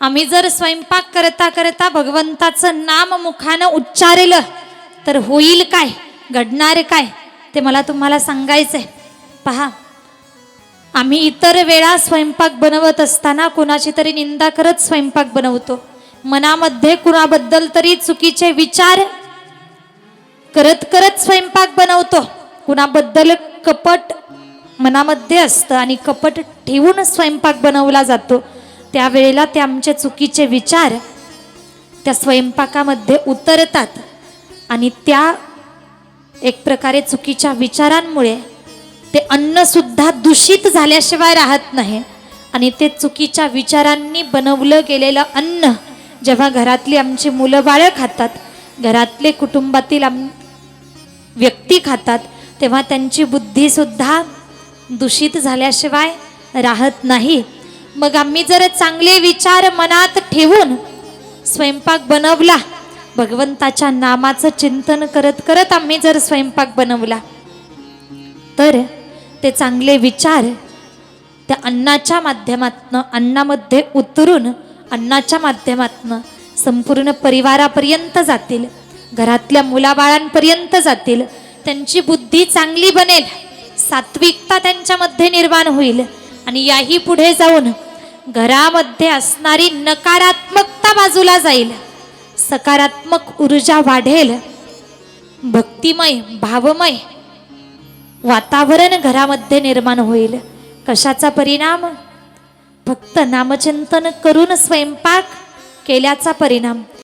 आम्ही जर स्वयंपाक करता करता भगवंताचं नाम मुखानं उच्चारलं तर होईल काय, घडणार काय, ते मला तुम्हाला सांगायचंय. पहा, आम्ही इतर वेळा स्वयंपाक बनवत असताना कुणाची तरी निंदा करत स्वयंपाक बनवतो. मनामध्ये कुणाबद्दल तरी चुकीचे विचार करत करत स्वयंपाक बनवतो. कुणाबद्दल कपट मनामध्ये असतं आणि कपट ठेवून स्वयंपाक बनवला जातो. त्यावेळेला ते आमचे चुकीचे विचार त्या स्वयंपाकामध्ये उतरतात आणि त्या एक प्रकारे चुकीच्या विचारांमुळे ते अन्न सुद्धा दूषित झाल्याशिवाय राहत नाही. आणि ते चुकीच्या विचारांनी बनवलं गेलेलं अन्न जेव्हा घरातली आमची मुलं बाळं खातात, घरातले कुटुंबातील व्यक्ती खातात, तेव्हा त्यांची बुद्धी सुद्धा दूषित झाल्याशिवाय राहत नाही. मग आम्ही जर चांगले विचार मनात ठेवून स्वयंपाक बनवला, भगवंताच्या नामाचं चिंतन करत करत आम्ही जर स्वयंपाक बनवला, तर ते चांगले विचार त्या अन्नाच्या माध्यमातनं अन्नामध्ये उतरून अन्नाच्या माध्यमातनं संपूर्ण परिवारापर्यंत जातील, घरातल्या मुलाबाळांपर्यंत जातील. त्यांची बुद्धी चांगली बनेल, सात्विकता त्यांच्यामध्ये निर्माण होईल आणि याही पुढे जाऊन घरामध्ये असणारी नकारात्मकता बाजूला जाईल, सकारात्मक ऊर्जा वाढेल, भक्तिमय भावमय वातावरण घरामध्ये निर्माण होईल. कशाचा परिणाम? फक्त नामचिंतन करून स्वयंपाक केल्याचा परिणाम.